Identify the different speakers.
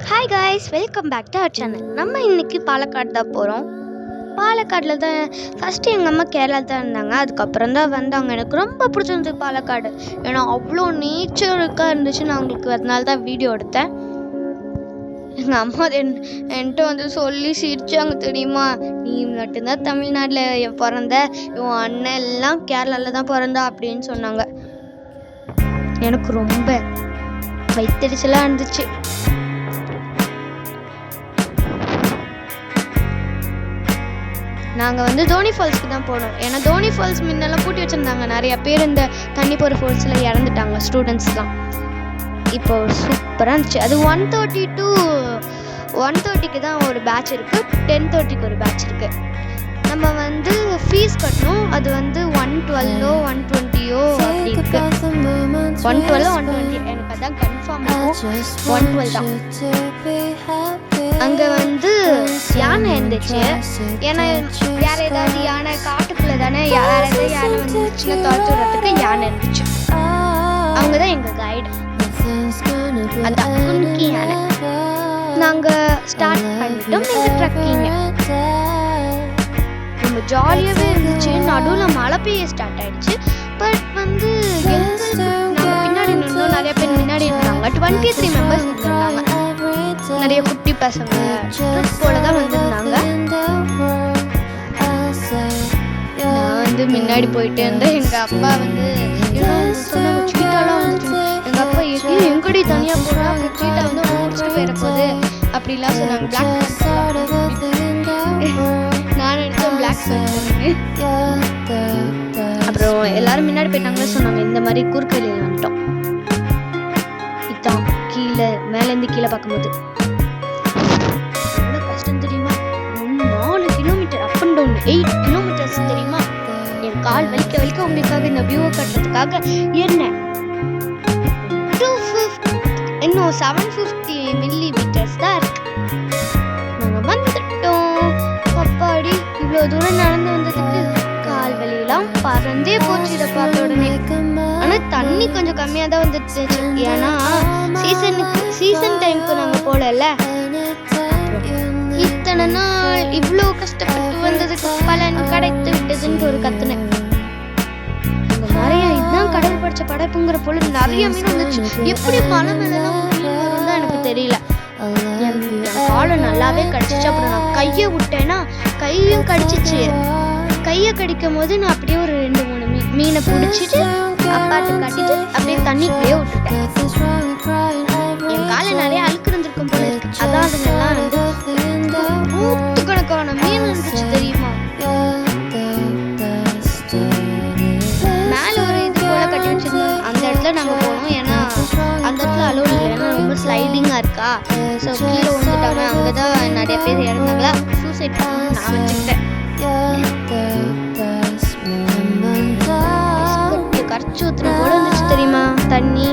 Speaker 1: Hi guys, welcome back to our channel. நம்ம இன்னைக்கு பாலக்காடு தான் போகிறோம். பாலக்காடில் தான் ஃபஸ்ட்டு எங்கள் அம்மா கேரளா தான் இருந்தாங்க. அதுக்கப்புறம் தான் வந்தாங்க. எனக்கு ரொம்ப பிடிச்சிருந்தது பாலக்காடு. ஏன்னா அவ்வளோ நேச்சருக்காக இருந்துச்சு. நான் அவங்களுக்கு அதனால தான் வீடியோ எடுத்தேன். எங்கள் அம்மா என்கிட்ட வந்து சொல்லி சிரிச்சாங்க தெரியுமா, நீ மட்டும்தான் தமிழ்நாட்டில் பிறந்த, இவன் அண்ணன் எல்லாம் கேரளாவில் தான் பிறந்தா அப்படின்னு சொன்னாங்க. எனக்கு ரொம்ப வயிற்றெரிச்சலாக இருந்துச்சு. நாங்கள் வந்து தோனி ஃபால்ஸ்க்கு தான் போனோம். ஏன்னா தோனி ஃபால்ஸ் முன்னெல்லாம் பூட்டி வச்சுருந்தாங்க. நிறைய பேர் இந்த தண்ணி போகிற ஃபால்ஸில் இறந்துட்டாங்க, ஸ்டூடெண்ட்ஸ்லாம். இப்போ சூப்பராக இருந்துச்சு. அது 1:30 to 1:30க்கு தான் ஒரு பேட்ச் இருக்குது, 10:30க்கு ஒரு பேட்ச் இருக்குது. நம்ம வந்து ஃபீஸ் கட்டணும். அது வந்து 112 120 அப்படி இருக்குது. 112 120 எனக்கு அதான் கன்ஃபார்ம் இருக்கும். 112 தான். அங்கே வந்து யானை இருந்துச்சு. ஏன்னா வேறு ஏதாவது யானை காட்டுக்குள்ளே தானே, வேறு ஏதாவது யானை வந்துச்சுன்னா துரத்து விடுறதுக்கு யானை இருந்துச்சு. அவங்க தான் எங்கள் கைடு. அதான் கும்கி யானை. நாங்கள் ஸ்டார்ட் பண்ணிட்டோம் எங்கள் ட்ரக்கிங்க. ரொம்ப ஜாலியாகவே இருந்துச்சு. நடுவில் மழை பெய்ய ஸ்டார்ட் ஆகிடுச்சு. பட் வந்து நாங்கள் பின்னாடி நின்றோம். நிறைய பேர் முன்னாடி இருந்தாங்க. 23 மெம்பர்ஸ் இருந்தாங்க. நிறைய குட்டி பசங்க போல தான் வந்திருந்தாங்க. நான் வந்து முன்னாடி போயிட்டே இருந்தேன். எங்கள் அப்பா வந்து சொன்னாங்க சீட்டாலாம் வந்துச்சு. எங்கள் அப்பா எங்கடி தனியாக போனால் சீட்டா வந்து முடிச்சுட்டு போயிட போகுது அப்படிலாம் சொன்னாங்க. நான் நினைச்சேன் பிளாக் பண்ணு. அப்புறம் எல்லாரும் முன்னாடி போயிட்டாங்கன்னு சொன்னாங்க. இந்த மாதிரி குறுக்கலில் வந்துட்டோம். இதான் கீழே மேலேருந்து கீழே பார்க்கும்போது எவ்வளோ கஷ்டம் தெரியுமா. 4 kilometre up and down, 8 kilometres தெரியுமா. என் கால் வலிக்க உங்களுக்காக இந்த வியூவை கட்டுறதுக்காக ஏறினேன். இன்னும் 750 மில்லிமீட்டர்ஸ் தான் இருக்கு. நாங்கள் வந்துட்டோம். அப்பாடி இவ்வளோ தூரம் நடந்து வந்ததுக்கு கால் வலியெல்லாம் பறந்தே போச்சு இதை பார்த்த உடனே. ஆனால் தண்ணி கொஞ்சம் கம்மியாக தான் வந்துடுச்சு. ஏன்னா சீசன் டைமுக்கு நாங்கள் போகல. இத்தனை நாள் இவ்வளோ கஷ்டப்பட்டு வந்ததுக்கு பலன் கிடைத்து விட்டதுன்னு ஒரு கத்துனேன். நிறைய இதுதான் கடவுள் படிச்ச படைப்புங்கிற போல நிறைய மீன் வந்துச்சு. எப்படி மலை மேலாம் தான் எனக்கு தெரியல. என் காலை நல்லாவே கடிச்சிச்சு. அப்புறம் நான் கையை விட்டேன்னா கையும் கடிச்சிச்சு. கையை கடிக்கும் போது நான் அப்படியே ஒரு 2-3 மீனை பிடிச்சிட்டு அப்பாட்டு காட்டிட்டு அப்படியே தண்ணிக்குள்ளேயே விட்டுட்டேன். என் காலை நிறைய அழுக்கு இருந்திருக்கும் போல இருக்கு. அதான் அதுங்கெல்லாம் வந்து நூற்றுக்கணக்கான மீன் இருந்துச்சு தெரியுமா. மேலே ஒரு இது போல கட்டி வச்சிருந்தோம். அந்த இடத்துல நாங்கள் போனோம். ஏன்னா அந்த இடத்துல அலோடு இல்லை. ஏன்னா ரொம்ப ஸ்லைடிங்காக இருக்கா. ஸோ கீழே வந்துட்டாங்க. அங்கே தான் நிறைய பேர் இறந்தாங்களா. சூசைட் பண்ண நான் வச்சுக்கிட்டேன். கரைச்சி ஊற்றுன போல இருந்துச்சு தெரியுமா தண்ணி.